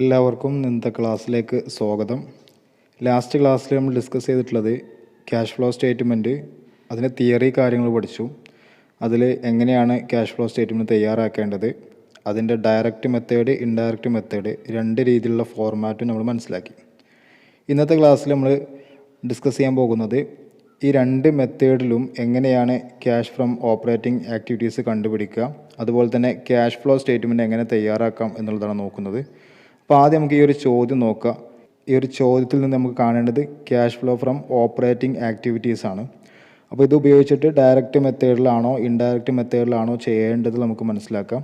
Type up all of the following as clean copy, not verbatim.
എല്ലാവർക്കും ഇന്നത്തെ ക്ലാസ്സിലേക്ക് സ്വാഗതം. ലാസ്റ്റ് ക്ലാസ്സിൽ നമ്മൾ ഡിസ്കസ് ചെയ്തിട്ടുള്ളത് ക്യാഷ് ഫ്ലോ സ്റ്റേറ്റ്മെൻറ്റ്, അതിൻ്റെ തിയറി കാര്യങ്ങൾ പഠിച്ചു. അതിൽ എങ്ങനെയാണ് ക്യാഷ് ഫ്ലോ സ്റ്റേറ്റ്മെൻറ്റ് തയ്യാറാക്കേണ്ടത്, അതിൻ്റെ ഡയറക്റ്റ് മെത്തേഡ്, ഇൻഡയറക്റ്റ് മെത്തേഡ്, രണ്ട് രീതിയിലുള്ള ഫോർമാറ്റും നമ്മൾ മനസ്സിലാക്കി. ഇന്നത്തെ ക്ലാസ്സിൽ നമ്മൾ ഡിസ്കസ് ചെയ്യാൻ പോകുന്നത് ഈ രണ്ട് മെത്തേഡിലും എങ്ങനെയാണ് ക്യാഷ് ഫ്രം ഓപ്പറേറ്റിംഗ് ആക്ടിവിറ്റീസ് കണ്ടുപിടിക്കുക, അതുപോലെ തന്നെ ക്യാഷ് ഫ്ലോ സ്റ്റേറ്റ്മെൻറ്റ് എങ്ങനെ തയ്യാറാക്കാം എന്നുള്ളതാണ് നോക്കുന്നത്. അപ്പോൾ ആദ്യം നമുക്ക് ഈ ഒരു ചോദ്യം നോക്കാം. ഈ ഒരു ചോദ്യത്തിൽ നിന്ന് നമുക്ക് കാണേണ്ടത് cash flow from operating activities ആണ്. അപ്പോൾ ഇത് ഉപയോഗിച്ചിട്ട് ഡയറക്റ്റ് മെത്തേഡിലാണോ ഇൻഡയറക്റ്റ് മെത്തേഡിലാണോ ചെയ്യേണ്ടത് നമുക്ക് മനസ്സിലാക്കാം.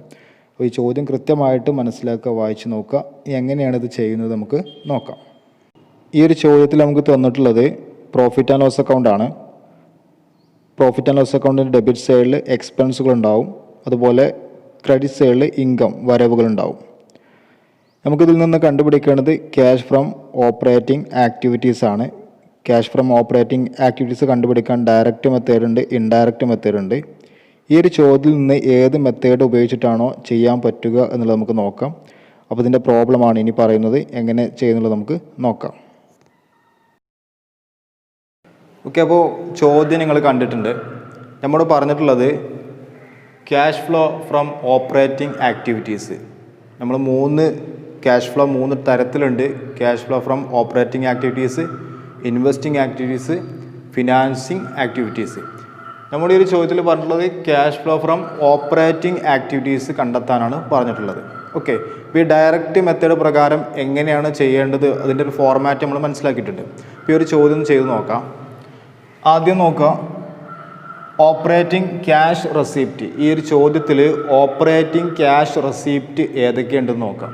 അപ്പോൾ ഈ ചോദ്യം കൃത്യമായിട്ട് മനസ്സിലാക്കുക, വായിച്ച് നോക്കുക. എങ്ങനെയാണ് ഇത് ചെയ്യുന്നത് നമുക്ക് നോക്കാം. ഈ ഒരു ചോദ്യത്തിൽ നമുക്ക് തന്നിട്ടുള്ളത് പ്രോഫിറ്റ് ആൻഡ് ലോസ് അക്കൗണ്ടാണ്. പ്രോഫിറ്റ് ആൻഡ് ലോസ് അക്കൗണ്ടിൻ്റെ ഡെബിറ്റ് സൈഡിൽ എക്സ്പെൻസുകളുണ്ടാവും, അതുപോലെ ക്രെഡിറ്റ് സൈഡിൽ ഇൻകം, വരവുകളുണ്ടാവും. നമുക്കിതിൽ നിന്ന് കണ്ടുപിടിക്കേണ്ടത് ക്യാഷ് ഫ്രം ഓപ്പറേറ്റിംഗ് ആക്ടിവിറ്റീസ് ആണ്. ക്യാഷ് ഫ്രം ഓപ്പറേറ്റിംഗ് ആക്ടിവിറ്റീസ് കണ്ടുപിടിക്കാൻ ഡയറക്റ്റ് മെത്തേഡ് ഉണ്ട്, ഇൻഡയറക്റ്റ് മെത്തേഡ് ഉണ്ട്. ഈ ഒരു ചോദ്യത്തിൽ നിന്ന് ഏത് മെത്തേഡ് ഉപയോഗിച്ചിട്ടാണോ ചെയ്യാൻ പറ്റുക എന്നുള്ളത് നമുക്ക് നോക്കാം. അപ്പോൾ ഇതിൻ്റെ പ്രോബ്ലമാണ് ഇനി പറയുന്നത്, എങ്ങനെ ചെയ്യുന്നുള്ളത് നമുക്ക് നോക്കാം. ഓക്കെ, അപ്പോൾ ചോദ്യം നിങ്ങൾ കണ്ടിട്ടുണ്ട്. നമ്മോട് പറഞ്ഞിട്ടുള്ളത് cash flow from operating activities. നമ്മൾ ക്യാഷ് ഫ്ലോ മൂന്ന് തരത്തിലുണ്ട്. Cash flow from operating activities, investing activities, financing activities. നമ്മുടെ ഈ ഒരു ചോദ്യത്തിൽ പറഞ്ഞിട്ടുള്ളത് cash flow from operating activities കണ്ടെത്താനാണ് പറഞ്ഞിട്ടുള്ളത്. ഓക്കെ, ഇപ്പോൾ ഈ ഡയറക്റ്റ് മെത്തേഡ് പ്രകാരം എങ്ങനെയാണ് ചെയ്യേണ്ടത്, അതിൻ്റെ ഒരു ഫോർമാറ്റ് നമ്മൾ മനസ്സിലാക്കിയിട്ടുണ്ട്. ഇപ്പോൾ ഈ ഒരു ചോദ്യം ചെയ്ത് നോക്കാം. ആദ്യം നോക്കുക, ഓപ്പറേറ്റിംഗ് ക്യാഷ് റെസിപ്റ്റ്. ഈ ഒരു ചോദ്യത്തിൽ ഓപ്പറേറ്റിംഗ് ക്യാഷ് റെസിപ്റ്റ് ഏതൊക്കെയുണ്ടെന്ന് നോക്കാം.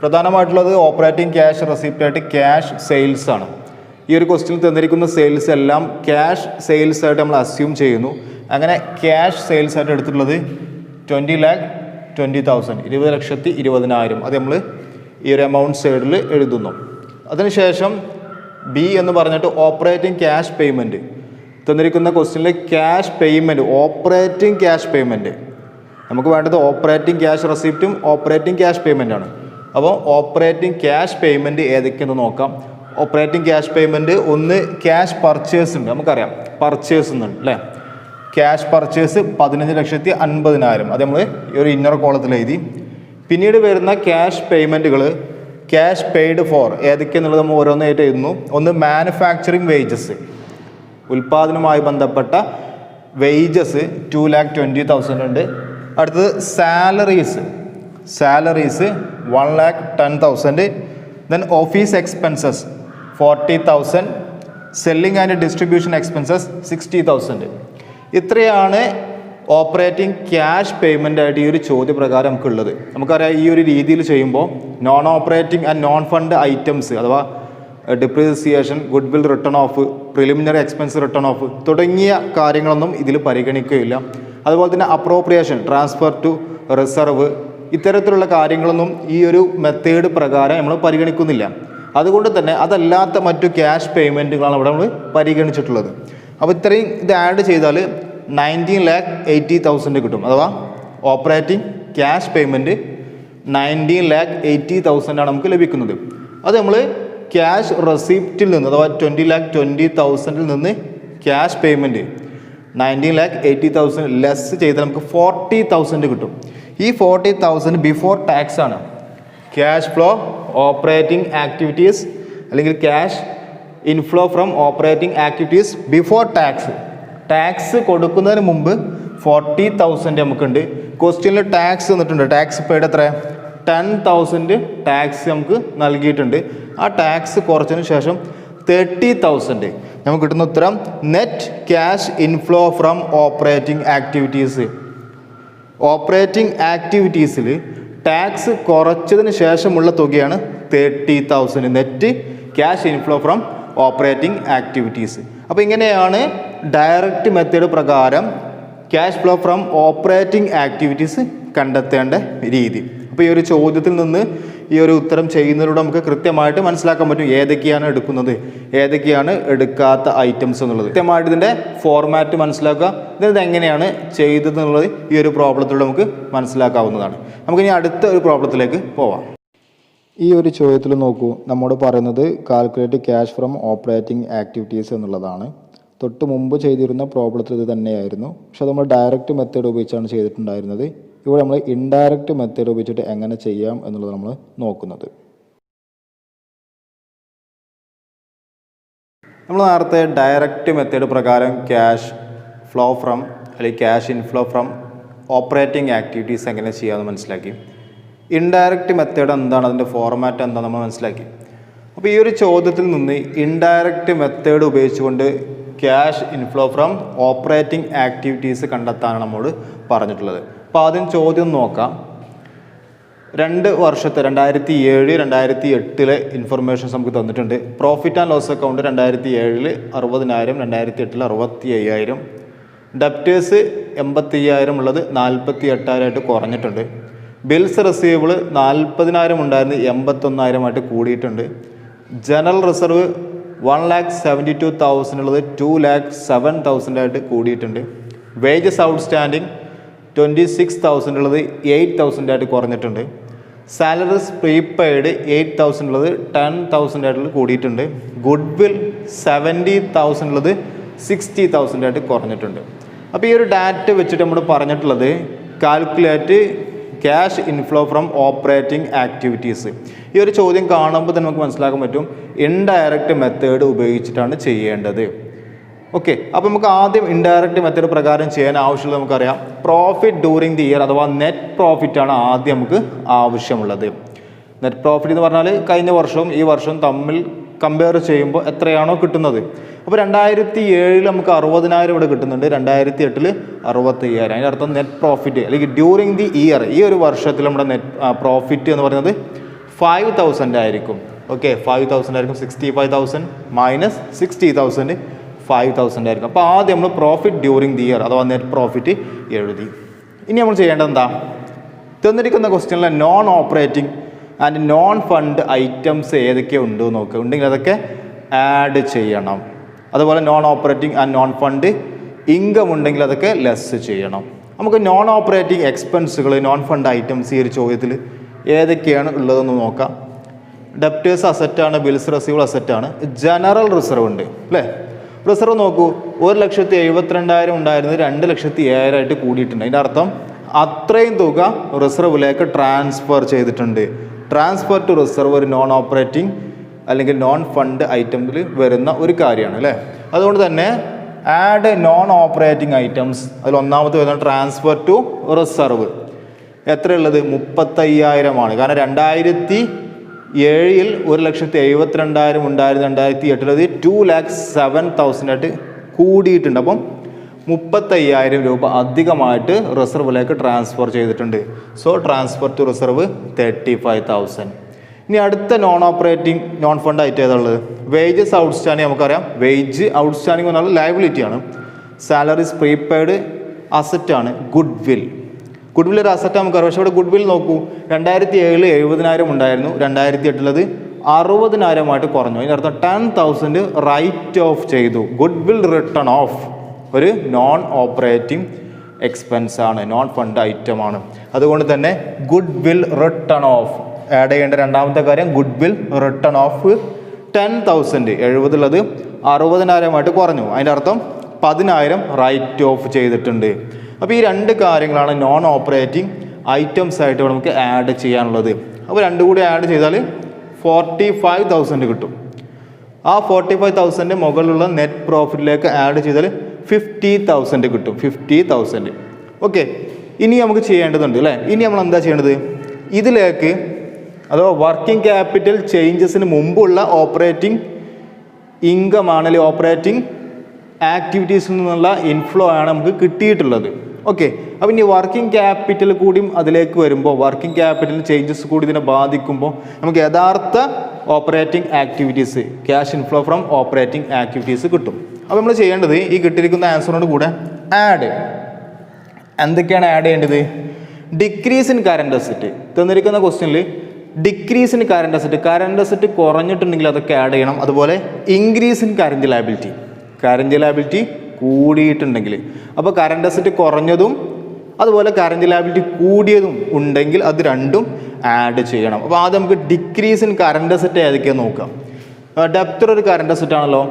പ്രധാനമായിട്ടുള്ളത് ഓപ്പറേറ്റിംഗ് ക്യാഷ് റെസിപ്റ്റായിട്ട് ക്യാഷ് സെയിൽസ് ആണ്. ഈ ഒരു ക്വസ്റ്റ്യനിൽ തന്നിരിക്കുന്ന സെയിൽസ് എല്ലാം ക്യാഷ് സെയിൽസ് ആയിട്ട് നമ്മൾ അസ്യൂം ചെയ്യുന്നു. അങ്ങനെ ക്യാഷ് സെയിൽസ് ആയിട്ട് എടുത്തിട്ടുള്ളത് 20,20,000, 20,20,000. അത് നമ്മൾ ഈ ഒരു എമൗണ്ട് സൈഡിൽ എഴുതുന്നു. അതിനുശേഷം ബി എന്ന് പറഞ്ഞിട്ട് ഓപ്പറേറ്റിംഗ് ക്യാഷ് പേയ്മെൻറ്റ്. തന്നിരിക്കുന്ന ക്വസ്റ്റ്യനിൽ cash payment, operating cash payment, നമുക്ക് വേണ്ടത് ഓപ്പറേറ്റിംഗ് ക്യാഷ് റെസിപ്റ്റും ഓപ്പറേറ്റിംഗ് ക്യാഷ് പേയ്മെൻ്റ് ആണ്. അപ്പോൾ ഓപ്പറേറ്റിംഗ് ക്യാഷ് പേയ്മെൻറ്റ് ഏതൊക്കെയെന്ന് നോക്കാം. ഓപ്പറേറ്റിംഗ് ക്യാഷ് പേയ്മെൻറ്റ് ഒന്ന് ക്യാഷ് പർച്ചേസ് ഉണ്ട്, നമുക്കറിയാം പർച്ചേസ് എന്നുണ്ട് അല്ലേ. ക്യാഷ് പർച്ചേസ് 15,50,000, അത് നമ്മൾ ഈ ഒരു ഇന്നർ കോളത്തിൽ എഴുതി. പിന്നീട് വരുന്ന ക്യാഷ് പേയ്മെൻറ്റുകൾ ക്യാഷ് പെയ്ഡ് ഫോർ ഏതൊക്കെയെന്നുള്ളത് നമ്മൾ ഓരോന്നായിട്ട് എഴുതുന്നു. ഒന്ന് മാനുഫാക്ചറിങ് വേജസ്, ഉൽപ്പാദനവുമായി ബന്ധപ്പെട്ട വേജസ് 2,20,000 ഉണ്ട്. അടുത്തത് salaries 1,10,000. Then office expenses 40,000. Selling and distribution expenses 60,000. ഇത്രയാണ് ഓപ്പറേറ്റിംഗ് ക്യാഷ് പേയ്മെൻ്റ് ആയിട്ട് ഈ ഒരു ചോദ്യപ്രകാരം നമുക്കുള്ളത്. നമുക്കറിയാം ഈ ഒരു രീതിയിൽ ചെയ്യുമ്പോൾ non operating and non fund items അഥവാ depreciation, goodwill written off, preliminary expense written off തുടങ്ങിയ കാര്യങ്ങളൊന്നും ഇതിൽ പരിഗണിക്കുകയില്ല. അതുപോലെ തന്നെ അപ്രോപ്രിയേഷൻ, ട്രാൻസ്ഫർ ടു റിസർവ്, ഇത്തരത്തിലുള്ള കാര്യങ്ങളൊന്നും ഈ ഒരു മെത്തേഡ് പ്രകാരം നമ്മൾ പരിഗണിക്കുന്നില്ല. അതുകൊണ്ട് തന്നെ അതല്ലാത്ത മറ്റു ക്യാഷ് പേയ്മെൻറ്റുകളാണ് ഇവിടെ നമ്മൾ പരിഗണിച്ചിട്ടുള്ളത്. അപ്പോൾ ഇത്രയും ഇത് ആഡ് ചെയ്താൽ 19,80,000 കിട്ടും. അഥവാ ഓപ്പറേറ്റിംഗ് ക്യാഷ് പേയ്മെൻറ്റ് 19,80,000 ആണ് നമുക്ക് ലഭിക്കുന്നത്. അത് നമ്മൾ ക്യാഷ് റെസിപ്റ്റിൽ നിന്ന് അഥവാ 20,20,000 നിന്ന് ക്യാഷ് പേയ്മെൻറ്റ് 19,80,000 ലെസ് ചെയ്താൽ നമുക്ക് 40,000 കിട്ടും. ഈ 40,000 ബിഫോർ ടാക്സ് ആണ്. ക്യാഷ് ഫ്ലോ ഓപ്പറേറ്റിംഗ് ആക്ടിവിറ്റീസ് അല്ലെങ്കിൽ cash inflow from operating activities before tax. Tax കൊടുക്കുന്നതിന് മുമ്പ് 40,000 നമുക്കുണ്ട്. ക്വസ്റ്റ്യനിൽ ടാക്സ് തന്നിട്ടുണ്ട്. ടാക്സ് പെയ്ഡ് എത്ര? 10,000 ടാക്സ് നമുക്ക് നൽകിയിട്ടുണ്ട്. ആ ടാക്സ് കുറച്ചതിന് ശേഷം 30,000 നമുക്ക് കിട്ടുന്ന ഉത്തരം net cash inflow from operating activities. Operating ആക്ടിവിറ്റീസിൽ ടാക്സ് കുറച്ചതിന് ശേഷമുള്ള തുകയാണ് 30,000 net cash inflow from operating activities. അപ്പോൾ ഇങ്ങനെയാണ് ഡയറക്റ്റ് മെത്തേഡ് പ്രകാരം cash flow from operating activities കണ്ടെത്തേണ്ട രീതി. അപ്പോൾ ഈ ഒരു ചോദ്യത്തിൽ നിന്ന് ഈ ഒരു ഉത്തരം ചെയ്യുന്നതിലൂടെ നമുക്ക് കൃത്യമായിട്ട് മനസ്സിലാക്കാൻ പറ്റും ഏതൊക്കെയാണ് എടുക്കുന്നത്, ഏതൊക്കെയാണ് എടുക്കാത്ത ഐറ്റംസ് എന്നുള്ളത്. കൃത്യമായിട്ട് ഇതിൻ്റെ ഫോർമാറ്റ് മനസ്സിലാക്കുക, ഇത് എങ്ങനെയാണ് ചെയ്തതെന്നുള്ളത് ഈ ഒരു പ്രോബ്ലത്തിലൂടെ നമുക്ക് മനസ്സിലാക്കാവുന്നതാണ്. നമുക്കിനി അടുത്ത ഒരു പ്രോബ്ലത്തിലേക്ക് പോവാം. ഈ ഒരു ചോദ്യത്തിൽ നോക്കൂ, നമ്മോട് പറയുന്നത് calculate cash from operating activities എന്നുള്ളതാണ്. തൊട്ട് മുമ്പ് ചെയ്തിരുന്ന പ്രോബ്ലത്തിൽ ഇത് തന്നെയായിരുന്നു. പക്ഷെ നമ്മൾ ഡയറക്റ്റ് മെത്തേഡ് ഉപയോഗിച്ചാണ് ചെയ്തിട്ടുണ്ടായിരുന്നത്. ഇവിടെ നമ്മൾ ഇൻഡയറക്റ്റ് മെത്തേഡ് ഉപയോഗിച്ചിട്ട് എങ്ങനെ ചെയ്യാം എന്നുള്ളത് നമ്മൾ നോക്കുന്നത്. നമ്മൾ നേരത്തെ ഡയറക്റ്റ് മെത്തേഡ് പ്രകാരം ക്യാഷ് ഫ്ലോ ഫ്രം അല്ലെങ്കിൽ cash inflow from operating activities എങ്ങനെ ചെയ്യാമെന്ന് മനസ്സിലാക്കി. ഇൻഡയറക്റ്റ് മെത്തേഡ് എന്താണ്, അതിൻ്റെ ഫോർമാറ്റ് എന്താണെന്ന് നമ്മൾ മനസ്സിലാക്കി. അപ്പോൾ ഈ ഒരു ചോദ്യത്തിൽ നിന്ന് ഇൻഡയറക്റ്റ് മെത്തേഡ് ഉപയോഗിച്ചുകൊണ്ട് cash inflow from operating activities കണ്ടെത്താനാണ് നമ്മോട് പറഞ്ഞിട്ടുള്ളത്. അപ്പോൾ ആദ്യം ചോദ്യം നോക്കാം. 2 വർഷത്തെ 2007, 2008 ഇൻഫർമേഷൻസ് നമുക്ക് തന്നിട്ടുണ്ട്. Profit and loss account 2007 60,000, 2008 65,000. Debtors 85,000 ഉള്ളത് 48,000 കുറഞ്ഞിട്ടുണ്ട്. ബിൽസ് റിസീവബിൾ 40,000 ഉണ്ടായിരുന്നു 81,000 കൂടിയിട്ടുണ്ട്. ജനറൽ റിസർവ് 1,72,000 ഉള്ളത് 2,07,000 കൂടിയിട്ടുണ്ട്. വേജസ് ഔട്ട്സ്റ്റാൻഡിങ് 26,000 ഉള്ളത് 8,000 കുറഞ്ഞിട്ടുണ്ട്. സാലറീസ് പ്രീപെയ്ഡ് 8,000 ഉള്ളത് 10,000 കൂടിയിട്ടുണ്ട്. ഗുഡ് വിൽ 70,000 ഉള്ളത് 60,000 കുറഞ്ഞിട്ടുണ്ട്. അപ്പോൾ ഈ ഒരു ഡാറ്റ വെച്ചിട്ട് നമ്മൾ പറഞ്ഞിട്ടുള്ളത് calculate cash inflow from operating activities. ഈ ഒരു ചോദ്യം കാണുമ്പോൾ തന്നെ നമുക്ക് മനസ്സിലാക്കാൻ പറ്റും ഇൻഡയറക്റ്റ് മെത്തേഡ് ഉപയോഗിച്ചിട്ടാണ് ചെയ്യേണ്ടത്. ഓക്കെ, അപ്പോൾ നമുക്ക് ആദ്യം ഇൻഡയറക്റ്റ് മെത്തേഡ് പ്രകാരം ചെയ്യാൻ ആവശ്യമുള്ളത് നമുക്കറിയാം. പ്രോഫിറ്റ് ഡ്യൂറിങ് ദി ഇയർ അഥവാ നെറ്റ് പ്രോഫിറ്റ് ആണ് ആദ്യം നമുക്ക് ആവശ്യമുള്ളത്. നെറ്റ് പ്രോഫിറ്റ് എന്ന് പറഞ്ഞാൽ കഴിഞ്ഞ വർഷവും ഈ വർഷവും തമ്മിൽ കമ്പയർ ചെയ്യുമ്പോൾ എത്രയാണോ കിട്ടുന്നത്. അപ്പോൾ 2007 നമുക്ക് 60,000 ഇവിടെ കിട്ടുന്നുണ്ട്, 2008 65,000. അതിൻ്റെ അർത്ഥം നെറ്റ് പ്രോഫിറ്റ് അല്ലെങ്കിൽ ഡ്യൂറിങ് ദി ഇയർ ഈ ഒരു വർഷത്തിൽ നമ്മുടെ നെറ്റ് പ്രോഫിറ്റ് എന്ന് പറയുന്നത് 5,000 ആയിരിക്കും. ഓക്കെ, 5,000 ആയിരിക്കും. 65,000 മൈനസ് 60,000 5,000 ആയിരിക്കും. അപ്പോൾ ആദ്യം നമ്മൾ പ്രോഫിറ്റ് ഡ്യൂറിങ് ദി ഇയർ അഥവാ നെറ്റ് പ്രോഫിറ്റ് എഴുതി. ഇനി നമ്മൾ ചെയ്യേണ്ടത് എന്താ, തന്നിരിക്കുന്ന ക്വസ്റ്റ്യനിലെ non operating and non fund items ഏതൊക്കെ ഉണ്ടോ നോക്കുക. ഉണ്ടെങ്കിൽ അതൊക്കെ ആഡ് ചെയ്യണം. അതുപോലെ non operating and non fund income ഉണ്ടെങ്കിൽ അതൊക്കെ ലെസ് ചെയ്യണം. നമുക്ക് നോൺ ഓപ്പറേറ്റിംഗ് എക്സ്പെൻസുകൾ നോൺ ഫണ്ട് ഐറ്റംസ് ഈ ഒരു ചോദ്യത്തിൽ ഏതൊക്കെയാണ് ഉള്ളതെന്ന് നോക്കാം. ഡെപ്റ്റേഴ്സ് അസറ്റാണ്, ബിൽസ് റെസീവബിൾ അസറ്റാണ്. ജനറൽ റിസർവ് ഉണ്ട് അല്ലേ. റിസർവ് നോക്കൂ, 1,72,000 ഉണ്ടായിരുന്നത് 2,07,000 കൂടിയിട്ടുണ്ട്. അതിൻ്റെ അർത്ഥം അത്രയും തുക റിസർവിലേക്ക് ട്രാൻസ്ഫർ ചെയ്തിട്ടുണ്ട്. ട്രാൻസ്ഫർ ടു റിസർവ് ഒരു നോൺ ഓപ്പറേറ്റിംഗ് അല്ലെങ്കിൽ നോൺ ഫണ്ട് ഐറ്റമിൽ വരുന്ന ഒരു കാര്യമാണ് അല്ലേ. അതുകൊണ്ട് തന്നെ ആഡ് നോൺ ഓപ്പറേറ്റിംഗ് ഐറ്റംസ് അതിൽ ഒന്നാമത് വരുന്ന ട്രാൻസ്ഫർ ടു റിസർവ് എത്രയുള്ളത് 35,000 ആണ്. കാരണം 2007 1,72,000 ഉണ്ടായിരുന്നു, 2008 2,07,000 കൂടിയിട്ടുണ്ട്. അപ്പം 35,000 രൂപ അധികമായിട്ട് റിസർവിലേക്ക് ട്രാൻസ്ഫർ ചെയ്തിട്ടുണ്ട്. So transfer to reserve 35,000. ഇനി അടുത്ത നോൺ ഓപ്പറേറ്റിംഗ് നോൺ ഫണ്ട് ആയിട്ട് ഏതാണുള്ളത്, വേജസ് ഔട്ട്സ്റ്റാൻഡിങ്. നമുക്കറിയാം വേജ് ഔട്ട്സ്റ്റാൻഡിങ് എന്ന് പറഞ്ഞാൽ ലയബിലിറ്റിയാണ്. സാലറീസ് പ്രീപെയ്ഡ് അസറ്റാണ്. ഗുഡ് വിൽ ഒരു അസറ്റ് നമുക്കറിയാം. പക്ഷേ ഇവിടെ ഗുഡ് വിൽ നോക്കൂ, 2007 70,000 ഉണ്ടായിരുന്നു, 2008 60,000 കുറഞ്ഞു. അതിനർത്ഥം 10,000 റൈറ്റ് ഓഫ് ചെയ്തു. ഗുഡ് വിൽ റിട്ടേൺ ഓഫ് ഒരു നോൺ ഓപ്പറേറ്റിംഗ് എക്സ്പെൻസ് ആണ്, നോൺ ഫണ്ട് ഐറ്റം ആണ്. അതുകൊണ്ട് തന്നെ good will written of add ചെയ്യേണ്ട രണ്ടാമത്തെ കാര്യം ഗുഡ് വിൽ റിട്ടേൺ ഓഫ് 10,000 70 60,000 കുറഞ്ഞു. അതിൻ്റെ അർത്ഥം 10,000 റൈറ്റ് ഓഫ് ചെയ്തിട്ടുണ്ട്. അപ്പോൾ ഈ രണ്ട് കാര്യങ്ങളാണ് നോൺ ഓപ്പറേറ്റിംഗ് ഐറ്റംസ് ആയിട്ട് നമുക്ക് ആഡ് ചെയ്യാനുള്ളത്. അപ്പോൾ രണ്ടും കൂടി ആഡ് ചെയ്താൽ 45,000 കിട്ടും. ആ 45,000 മുകളിലുള്ള നെറ്റ് പ്രോഫിറ്റിലേക്ക് ആഡ് ചെയ്താൽ 50,000 കിട്ടും. 50,000. ഓക്കെ, ഇനി നമുക്ക് ചെയ്യേണ്ടതുണ്ട് അല്ലേ. ഇനി നമ്മൾ എന്താ ചെയ്യേണ്ടത്, ഇതിലേക്ക് അഥവാ വർക്കിംഗ് ക്യാപിറ്റൽ ചേഞ്ചസിന് മുമ്പുള്ള ഓപ്പറേറ്റിംഗ് ഇൻകം ആണ്, അല്ലെങ്കിൽ ഓപ്പറേറ്റിംഗ് ആക്ടിവിറ്റീസിൽ നിന്നുള്ള ഇൻഫ്ലോ ആണ് നമുക്ക് കിട്ടിയിട്ടുള്ളത്. ഓക്കെ, അപ്പോൾ ഇനി വർക്കിംഗ് ക്യാപിറ്റൽ കൂടിയും അതിലേക്ക് വരുമ്പോൾ വർക്കിംഗ് ക്യാപിറ്റൽ ചേഞ്ചസ് കൂടി ഇതിനെ ബാധിക്കുമ്പോൾ നമുക്ക് യഥാർത്ഥ operating activities cash inflow from operating activities കിട്ടും. അപ്പോൾ നമ്മൾ ചെയ്യേണ്ടത് ഈ കിട്ടിയിരിക്കുന്ന ആൻസറിനോട് കൂടെ ആഡ് എന്തൊക്കെയാണ് ആഡ് ചെയ്യേണ്ടത്, ഡിക്രീസ് ഇൻ കറണ്ട് അസറ്റ്. തന്നിരിക്കുന്ന ക്വസ്റ്റ്യനിൽ ഡിക്രീസ് ഇൻ കറണ്ട് അസറ്റ് കുറഞ്ഞിട്ടുണ്ടെങ്കിൽ അതൊക്കെ ആഡ് ചെയ്യണം. അതുപോലെ ഇൻക്രീസ് ഇൻ കറന്റ് ലയബിലിറ്റി കൂടിയിട്ടുണ്ടെങ്കിൽ, അപ്പോൾ കറണ്ട് അസറ്റ് കുറഞ്ഞതും അതുപോലെ കറൻറ്റ് ലയബിലിറ്റി കൂടിയതും ഉണ്ടെങ്കിൽ അത് രണ്ടും ആഡ് ചെയ്യണം. അപ്പോൾ ആദ്യം നമുക്ക് ഡിക്രീസ് ഇൻ കറൻറ്റ് അസറ്റ് ഏതൊക്കെയാണ് നോക്കാം. ഡെപ്റ്റർ ഒരു കറൻറ്റ് അസറ്റ് ആണല്ലോ,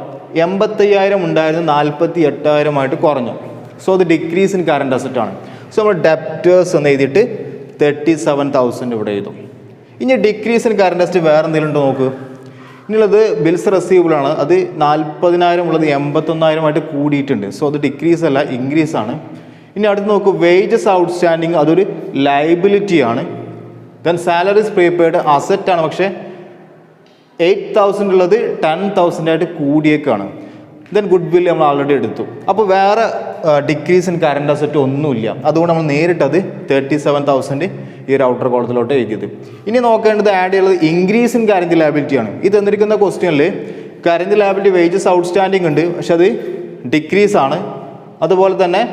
85,000 ഉണ്ടായിരുന്നു 48,000 കുറഞ്ഞു. സോ അത് ഡിക്രീസ് ഇൻ കറൻറ്റ് അസറ്റ് ആണ്. സോ നമ്മൾ ഡെപ്റ്റേഴ്സ് എന്ന് എഴുതിയിട്ട് 37,000 ഇവിടെ എഴുതും. ഇനി ഡിക്രീസ് ഇൻ കറൻറ്റ് അസറ്റ് വേറെ എന്തെങ്കിലും ഉണ്ടോ നോക്ക്. ഇനിയുള്ളത് ബിൽസ് റെസീവബിൾ ആണ്. അത് 40,000 ഉള്ളത് 81,000 കൂടിയിട്ടുണ്ട്. സോ അത് ഡിക്രീസ് അല്ല, ഇൻക്രീസ് ആണ്. ഇനി അടുത്ത് നോക്കൂ, വേജസ് ഔട്ട്സ്റ്റാൻഡിങ് അതൊരു ലയബിലിറ്റി ആണ്. ദെൻ സാലറീസ് പ്രീപെയ്ഡ് അസറ്റാണ്, പക്ഷേ 8,000 ഉള്ളത് 10,000 കൂടിയേക്കാണ്. ദെൻ ഗുഡ് വിൽ നമ്മൾ ആൾറെഡി എടുത്തു. അപ്പോൾ വേറെ ഡിക്രീസ് ഇൻ കറൻറ്റ് അസറ്റ് ഒന്നുമില്ല. അതുകൊണ്ട് നമ്മൾ നേരിട്ടത് 37,000 ഈ ഒരു ഔട്ടർ കോളത്തിലോട്ട് എഴുതിയത്. ഇനി നോക്കേണ്ടത് ആഡ് ചെയ്യുന്നത് ഇൻക്രീസ് ഇൻ കറൻറ്റ് ലയബിലിറ്റി ആണ്. ഇത് തന്നിരിക്കുന്ന ക്വസ്റ്റ്യനിൽ കറൻറ്റ് ലയബിലിറ്റി വേജസ് ഔട്ട്സ്റ്റാൻഡിങ് ഉണ്ട്, പക്ഷെ അത് ഡിക്രീസ് ആണ്. അതുപോലെ തന്നെ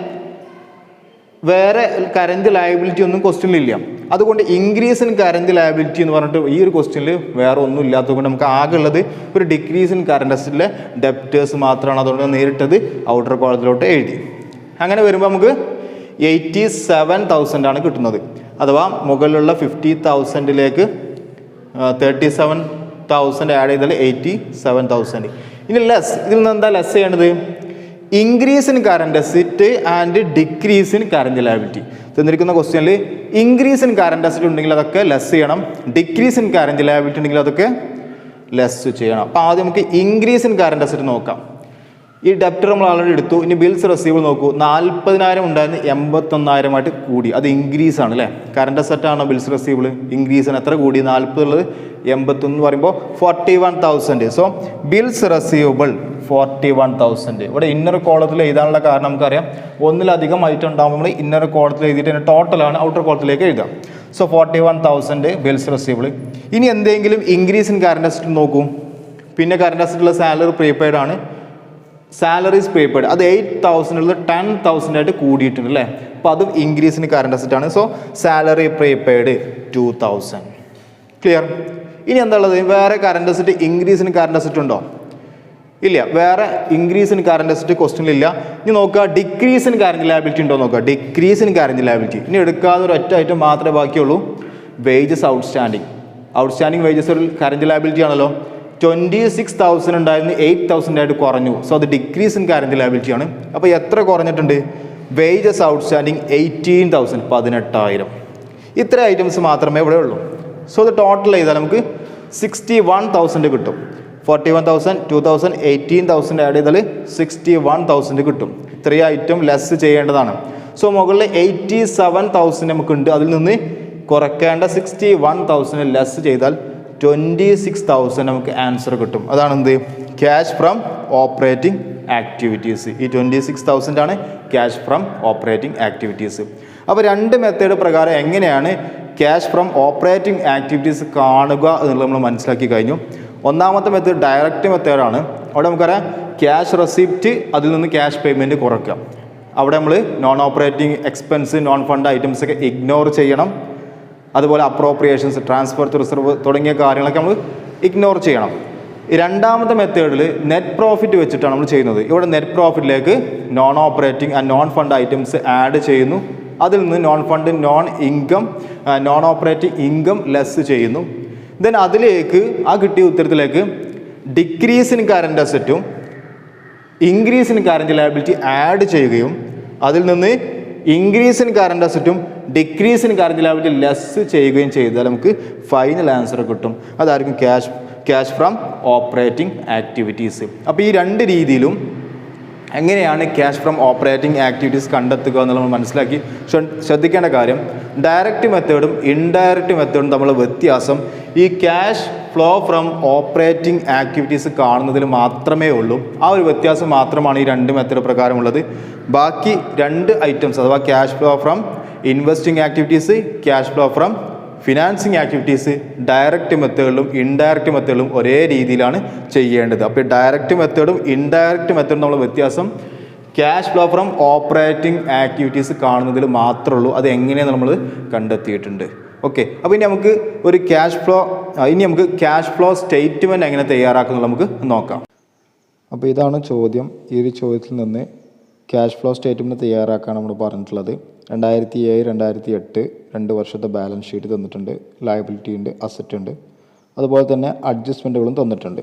വേറെ കറൻറ്റ് ലയബിലിറ്റി ഒന്നും ക്വസ്റ്റ്യനിലില്ല. അതുകൊണ്ട് ഇൻക്രീസ് ഇൻ കറൻറ്റ് ലയബിലിറ്റി എന്ന് പറഞ്ഞിട്ട് ഈ ഒരു ക്വസ്റ്റ്യനിൽ വേറെ ഒന്നും ഇല്ലാത്തതുകൊണ്ട് നമുക്ക് ആകെ ഉള്ളത് ഒരു ഡിക്രീസ് ഇൻ കറൻറ്റ് അസറ്റിലെ ഡെപ്റ്റേഴ്സ് മാത്രമാണ്. അതുകൊണ്ട് നേരിട്ടത് ഔട്ടർ കോളത്തിലോട്ട് എഴുതി. അങ്ങനെ വരുമ്പോൾ നമുക്ക് 87,000 ആണ് കിട്ടുന്നത്. അഥവാ മുകളിലുള്ള 50,000 37,000 ആഡ് ചെയ്താൽ 87,000. ഇനി ലെസ്, ഇതിൽ നിന്ന് എന്താ ലെസ് ചെയ്യേണ്ടത്? Increase in current asset and decrease in current liability. തന്നിരിക്കുന്ന ക്വസ്റ്റ്യനിൽ ഇൻക്രീസ് ഇൻ കറൻറ്റ് അസറ്റ് ഉണ്ടെങ്കിൽ അതൊക്കെ ലെസ് ചെയ്യണം, ഡിക്രീസ് ഇൻ കറൻറ്റ് ലയബിലിറ്റി ഉണ്ടെങ്കിൽ അതൊക്കെ ലെസ് ചെയ്യണം. അപ്പോൾ ആദ്യം നമുക്ക് ഇൻക്രീസ് ഇൻ കറൻറ്റ് അസറ്റ് നോക്കാം. ഈ ഡെപ്റ്റർ നമ്മൾ ആൾറെഡി എടുത്തു. ഇനി ബിൽസ് റെസീവബിൾ നോക്കൂ. 40,000 ഉണ്ടായിരുന്നു 81,000 കൂടി. അത് ഇൻക്രീസ് ആണ് അല്ലേ? കറൻറ്റ് അസറ്റ് ആണോ ബിൽസ് റെസീവബിൾ? ഇൻക്രീസ് ആണ്. എത്ര കൂടി? 40 ഉള്ളത് 81 എന്ന് പറയുമ്പോൾ 41,000. So bills receivable 41,000. ഇവിടെ ഇന്നർ കോളത്തിൽ എഴുതാനുള്ള കാരണം നമുക്കറിയാം, ഒന്നിലധികം ഐറ്റം ഉണ്ടാകുമ്പോൾ നമ്മൾ ഇന്നർ കോളത്തിൽ എഴുതിയിട്ട് തന്നെ ടോട്ടലാണ് ഔട്ടർ കോളത്തിലേക്ക് എഴുതാം. So 41,000 bills receivable. ഇനി എന്തെങ്കിലും ഇൻക്രീസ് ഇൻ കറൻറ്റ് അസറ്റ് നോക്കൂ. പിന്നെ കറൻറ്റ് അസറ്റിലുള്ള സാലറി പ്രീപെയ്ഡ് ആണ്. സാലറീസ് പ്രീപെയ്ഡ് അത് 8,000 ഉള്ളത് 10,000 കൂടിയിട്ടുണ്ട് അല്ലേ? അപ്പോൾ അതും ഇൻക്രീസ് ഇൻ കറൻറ്റ് അസറ്റ് ആണ്. So salary prepaid 2,000. ക്ലിയർ? ഇനി എന്താ ഉള്ളത്? വേറെ current asset increase in current asset ഉണ്ടോ? ഇല്ല. വേറെ ഇൻക്രീസ് ഇൻ കറൻറ്റ് അസറ്റ് ക്വസ്റ്റ്യനിലില്ല. ഇനി നോക്കുക, ഡിക്രീസ് ഇൻ കറൻറ്റ് ലയബിലിറ്റി ഉണ്ടോ നോക്കുക. Decrease in current liability. ഇനി എടുക്കാതെ ഒരു ഒറ്റ ഐറ്റം മാത്രമേ ബാക്കിയുള്ളൂ, വേജസ് ഔട്ട്സ്റ്റാൻഡിങ്. ഔട്ട്സ്റ്റാൻഡിങ് വേജസ് ഒരു കറൻറ്റ് ലയബിലിറ്റി ആണല്ലോ. 26,000 ഉണ്ടായിരുന്നു 8,000 കുറഞ്ഞു. സോ അത് ഡിക്രീസ് ഇൻ കറൻറ്റ് ലയബിലിറ്റി ആണ്. അപ്പോൾ എത്ര കുറഞ്ഞിട്ടുണ്ട്? Wages outstanding 18,000 18,000. ഇത്ര ഐറ്റംസ് മാത്രമേ ഇവിടെ ഉള്ളൂ. സോ അത് ടോട്ടൽ ചെയ്താൽ നമുക്ക് 61,000 കിട്ടും. 41,000 2,000 18,000 ആഡ് ചെയ്താൽ 61,000 കിട്ടും. ഇത്രയും ഐറ്റം ലെസ് ചെയ്യേണ്ടതാണ്. സോ മുകളിൽ 87,000 നമുക്കുണ്ട്. അതിൽ നിന്ന് കുറയ്ക്കേണ്ട 61,000 ലെസ് ചെയ്താൽ 26,000 നമുക്ക് ആൻസർ കിട്ടും. അതാണ് എന്ത്? Cash from operating activities. ഈ 26,000 ആണ് ക്യാഷ് ഫ്രം ഓപ്പറേറ്റിംഗ് ആക്ടിവിറ്റീസ്. അപ്പോൾ രണ്ട് മെത്തേഡ് പ്രകാരം എങ്ങനെയാണ് ക്യാഷ് ഫ്രം ഓപ്പറേറ്റിംഗ് ആക്ടിവിറ്റീസ് കാണുക എന്നുള്ളത് നമ്മൾ മനസ്സിലാക്കി കഴിഞ്ഞു. ഒന്നാമത്തെ മെത്തേഡ് ഡയറക്റ്റ് മെത്തേഡാണ്. അവിടെ നമുക്കറിയാം ക്യാഷ് റെസിപ്റ്റ്, അതിൽ നിന്ന് ക്യാഷ് പേയ്മെൻറ്റ് കുറയ്ക്കാം. അവിടെ നമ്മൾ non operating expense, non fund items ഒക്കെ ഇഗ്നോർ ചെയ്യണം. അതുപോലെ അപ്രോപ്രിയേഷൻസ്, ട്രാൻസ്ഫർ ടു റിസർവ് തുടങ്ങിയ കാര്യങ്ങളൊക്കെ നമ്മൾ ഇഗ്നോർ ചെയ്യണം. രണ്ടാമത്തെ മെത്തേഡിൽ നെറ്റ് പ്രോഫിറ്റ് വെച്ചിട്ടാണ് നമ്മൾ ചെയ്യുന്നത്. ഇവിടെ നെറ്റ് പ്രോഫിറ്റിലേക്ക് non operating and non fund items add ചെയ്യുന്നു. അതിൽ നിന്ന് non fund, non operating income less ചെയ്യുന്നു. ദെൻ അതിലേക്ക് ആ കിട്ടിയ ഉത്തരത്തിലേക്ക് ഡിക്രീസ് ഇൻ കറൻറ്റ് അസറ്റും increase in current liability add ചെയ്യുകയും അതിൽ നിന്ന് ഇൻക്രീസ് ഇൻ കറൻറ്റ് അസറ്റും decrease in current liability less ചെയ്യുകയും ചെയ്താൽ നമുക്ക് ഫൈനൽ ആൻസർ കിട്ടും. അതായിരിക്കും ക്യാഷ് ഫ്രം ഓപ്പറേറ്റിംഗ് ആക്ടിവിറ്റീസ്. അപ്പോൾ ഈ രണ്ട് രീതിയിലും എങ്ങനെയാണ് ക്യാഷ് ഫ്രം ഓപ്പറേറ്റിംഗ് ആക്ടിവിറ്റീസ് കണ്ടെത്തുക എന്നുള്ളത് നമ്മൾ മനസ്സിലാക്കി. ശ്രദ്ധിക്കേണ്ട കാര്യം, ഡയറക്റ്റ് മെത്തേഡും ഇൻഡയറക്റ്റ് മെത്തേഡും തമ്മിലുള്ള വ്യത്യാസം ഈ cash flow from operating activities കാണുന്നതിൽ മാത്രമേ ഉള്ളൂ. ആ ഒരു വ്യത്യാസം മാത്രമാണ് ഈ രണ്ട് മെത്തേഡ് പ്രകാരമുള്ളത്. ബാക്കി രണ്ട് ഐറ്റംസ് അഥവാ cash flow from investing activities, cash flow from financing activities direct മെത്തേഡിലും ഇൻഡയറക്റ്റ് മെത്തേഡിലും ഒരേ രീതിയിലാണ് ചെയ്യേണ്ടത്. അപ്പോൾ ഡയറക്റ്റ് മെത്തേഡും ഇൻഡയറക്റ്റ് മെത്തേഡും നമ്മൾ വ്യത്യാസം cash flow from operating activities കാണുന്നതിൽ മാത്രമേ ഉള്ളൂ. അത് എങ്ങനെയാണ് നമ്മൾ കണ്ടെത്തിയിട്ടുണ്ട്. ഓക്കെ, അപ്പോൾ ഇനി നമുക്ക് ക്യാഷ് ഫ്ലോ സ്റ്റേറ്റ്മെൻറ്റ് എങ്ങനെ തയ്യാറാക്കുന്നത് നമുക്ക് നോക്കാം. അപ്പോൾ ഇതാണ് ചോദ്യം. ഈ ഒരു ചോദ്യത്തിൽ നിന്ന് ക്യാഷ് ഫ്ലോ സ്റ്റേറ്റ്മെൻറ്റ് തയ്യാറാക്കാൻ നമ്മൾ പറഞ്ഞിട്ടുള്ളത്. 2007 2008 2 വർഷത്തെ ബാലൻസ് ഷീറ്റ് തന്നിട്ടുണ്ട്. ലയബിലിറ്റി ഉണ്ട്, അസറ്റ് ഉണ്ട്. അതുപോലെ തന്നെ അഡ്ജസ്റ്റ്മെൻറ്റുകളും തന്നിട്ടുണ്ട്.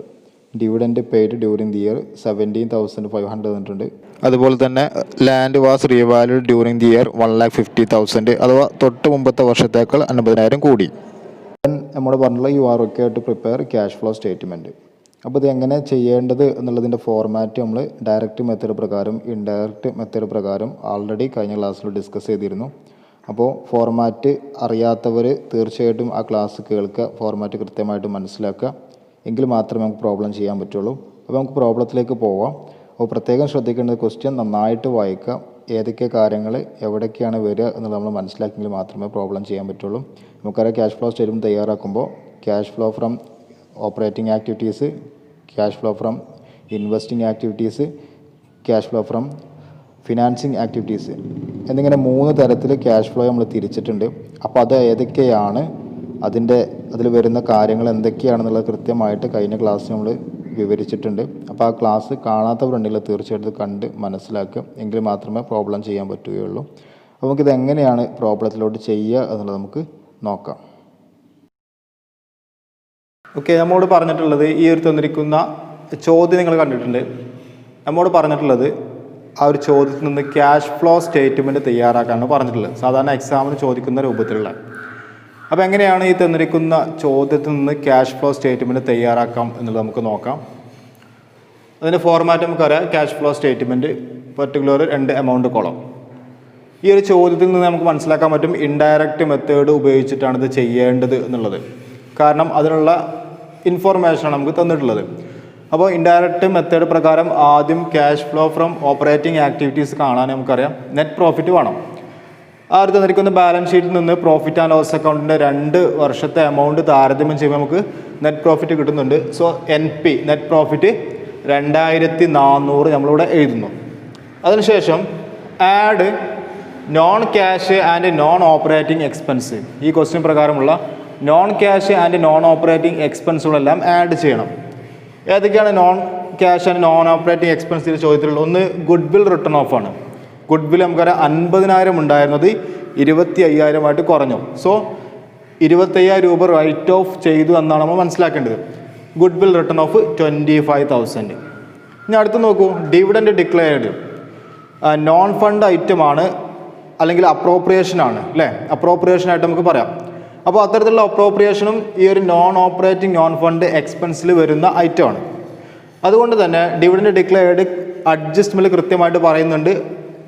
Dividend paid during the year 17,500 തന്നിട്ടുണ്ട്. അതുപോലെ തന്നെ land was revalued during the year 1,50,000, അഥവാ തൊട്ട് മുമ്പത്തെ വർഷത്തേക്കാൾ 50,000 കൂടി. നമ്മൾ പറഞ്ഞുള്ള you are okay to prepare cash flow statement. അപ്പോൾ ഇത് എങ്ങനെ ചെയ്യേണ്ടത് എന്നുള്ളതിൻ്റെ ഫോർമാറ്റ് നമ്മൾ ഡയറക്റ്റ് മെത്തേഡ് പ്രകാരം ഇൻഡയറക്റ്റ് മെത്തേഡ് പ്രകാരം ആൾറെഡി കഴിഞ്ഞ ക്ലാസ്സിൽ ഡിസ്കസ് ചെയ്തിരുന്നു. അപ്പോൾ ഫോർമാറ്റ് അറിയാത്തവർ തീർച്ചയായിട്ടും ആ ക്ലാസ് കേൾക്കുക, ഫോർമാറ്റ് കൃത്യമായിട്ട് മനസ്സിലാക്കുക, എങ്കിൽ മാത്രമേ നമുക്ക് പ്രോബ്ലം ചെയ്യാൻ പറ്റുള്ളൂ. അപ്പോൾ നമുക്ക് പ്രോബ്ലത്തിലേക്ക് പോവാം. അപ്പോൾ പ്രത്യേകം ശ്രദ്ധിക്കേണ്ടത് ക്വസ്റ്റ്യൻ നന്നായിട്ട് വായിക്കുക, ഏതൊക്കെ കാര്യങ്ങൾ എവിടേക്കാണ് വരിക എന്നുള്ളത് നമ്മൾ മനസ്സിലാക്കിയെങ്കിൽ മാത്രമേ പ്രോബ്ലം ചെയ്യാൻ പറ്റുള്ളൂ. നമുക്കറിയാം ക്യാഷ് ഫ്ലോ സ്റ്റേറ്റ്മെൻറ്റ് തയ്യാറാക്കുമ്പോൾ cash flow from operating activities, cash flow from investing activities, cash flow from financing activities എന്നിങ്ങനെ 3 തരത്തിൽ ക്യാഷ് ഫ്ലോ നമ്മൾ തിരിച്ചിട്ടുണ്ട്. അപ്പോൾ അത് ഏതൊക്കെയാണ്, അതിൽ വരുന്ന കാര്യങ്ങൾ എന്തൊക്കെയാണെന്നുള്ളത് കൃത്യമായിട്ട് കഴിഞ്ഞ ക്ലാസ്സിൽ നമ്മൾ വിവരിച്ചിട്ടുണ്ട്. അപ്പോൾ ആ ക്ലാസ് കാണാത്തവരുണ്ടെങ്കിൽ തീർച്ചയായിട്ടും കണ്ട് മനസ്സിലാക്കുക, എങ്കിൽ മാത്രമേ പ്രോബ്ലം ചെയ്യാൻ പറ്റുകയുള്ളൂ. അപ്പോൾ നമുക്കിത് എങ്ങനെയാണ് പ്രോബ്ലത്തിലോട്ട് ചെയ്യുക എന്നുള്ളത് നമുക്ക് നോക്കാം. ഓക്കെ, നമ്മോട് പറഞ്ഞിട്ടുള്ളത് ഈ ഒരു തന്നിരിക്കുന്ന ചോദ്യം നിങ്ങൾ കണ്ടിട്ടുണ്ട്. നമ്മോട് പറഞ്ഞിട്ടുള്ളത് ആ ഒരു ചോദ്യത്തിൽ നിന്ന് ക്യാഷ് ഫ്ലോ സ്റ്റേറ്റ്മെൻറ്റ് തയ്യാറാക്കാനാണ് പറഞ്ഞിട്ടുള്ളത്, സാധാരണ എക്സാമിന് ചോദിക്കുന്ന രൂപത്തിലുള്ള. അപ്പോൾ എങ്ങനെയാണ് ഈ തന്നിരിക്കുന്ന ചോദ്യത്തിൽ നിന്ന് ക്യാഷ് ഫ്ലോ സ്റ്റേറ്റ്മെൻറ്റ് തയ്യാറാക്കാം എന്നുള്ളത് നമുക്ക് നോക്കാം. അതിൻ്റെ ഫോർമാറ്റ് നമുക്കറിയാം. Cash flow statement particular 2 amount column. ഈ ഒരു ചോദ്യത്തിൽ നിന്ന് നമുക്ക് മനസ്സിലാക്കാൻ പറ്റും ഇൻഡയറക്റ്റ് മെത്തേഡ് ഉപയോഗിച്ചിട്ടാണ് ഇത് ചെയ്യേണ്ടത് എന്നുള്ളത്. കാരണം അതിനുള്ള ഇൻഫോർമേഷനാണ് നമുക്ക് തന്നിട്ടുള്ളത്. അപ്പോൾ ഇൻഡയറക്റ്റ് മെത്തേഡ് പ്രകാരം ആദ്യം cash flow from operating activities കാണാൻ നമുക്കറിയാം നെറ്റ് പ്രോഫിറ്റ് വേണം. ആ ഒരു തന്നിരിക്കുന്ന ബാലൻസ് ഷീറ്റിൽ നിന്ന് പ്രോഫിറ്റ് ആൻഡ് ലോസ് അക്കൗണ്ടിൻ്റെ 2 വർഷത്തെ എമൗണ്ട് താരതമ്യം ചെയ്യുമ്പോൾ നമുക്ക് നെറ്റ് പ്രോഫിറ്റ് കിട്ടുന്നുണ്ട്. സോ NP നെറ്റ് പ്രോഫിറ്റ് 2,400 നമ്മളിവിടെ എഴുതുന്നു. അതിനുശേഷം add non cash and non operating expense. ഈ ക്വസ്റ്റ്യൻ പ്രകാരമുള്ള non cash and non operating എക്സ്പെൻസുകളെല്ലാം ആഡ് ചെയ്യണം. ഏതൊക്കെയാണ് non cash and non operating എക്സ്പെൻസിൽ ചോദ്യത്തിലുള്ള ഒന്ന് ഗുഡ് വിൽ റിട്ടേൺ ഓഫ് ആണ്. ഗുഡ് വിൽ നമുക്കറിയാം 50,000 ഉണ്ടായിരുന്നത് 25,000 കുറഞ്ഞു. സോ 25,000 രൂപ റൈറ്റ് ഓഫ് ചെയ്തു എന്നാണ് നമ്മൾ മനസ്സിലാക്കേണ്ടത്. Good will written of 25,000. ഇനി അടുത്ത് നോക്കൂ, dividend declared non fund item ആണ്, അല്ലെങ്കിൽ അപ്രോപ്രിയേഷൻ ആണ് അല്ലേ, അപ്രോപ്രിയേഷൻ ആയിട്ട് നമുക്ക് പറയാം. അപ്പോൾ അത്തരത്തിലുള്ള അപ്രോപ്രിയേഷനും ഈ ഒരു നോൺ ഓപ്പറേറ്റിംഗ് നോൺ ഫണ്ട് എക്സ്പെൻസിൽ വരുന്ന ഐറ്റമാണ്. അതുകൊണ്ട് തന്നെ ഡിവിഡൻഡ് ഡിക്ലെയർഡ് അഡ്ജസ്റ്റ്മെൻറ്റ് കൃത്യമായിട്ട് പറയുന്നുണ്ട്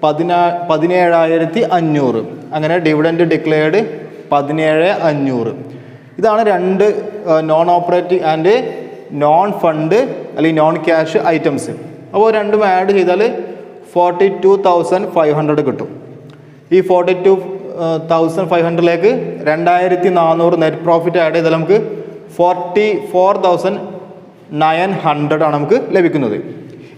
17,500. അങ്ങനെ ഡിവിഡൻഡ് ഡിക്ലെയർഡ് 17,500. ഇതാണ് 2 non operating and non fund അല്ലെങ്കിൽ നോൺ ക്യാഷ് ഐറ്റംസ്. അപ്പോൾ രണ്ടും ആഡ് ചെയ്താൽ 42,500 കിട്ടും. ഈ 42,500ലേക്ക് 2,400 നെറ്റ് പ്രോഫിറ്റ് ആഡ് ചെയ്താൽ നമുക്ക് 44,900 ആണ് നമുക്ക് ലഭിക്കുന്നത്.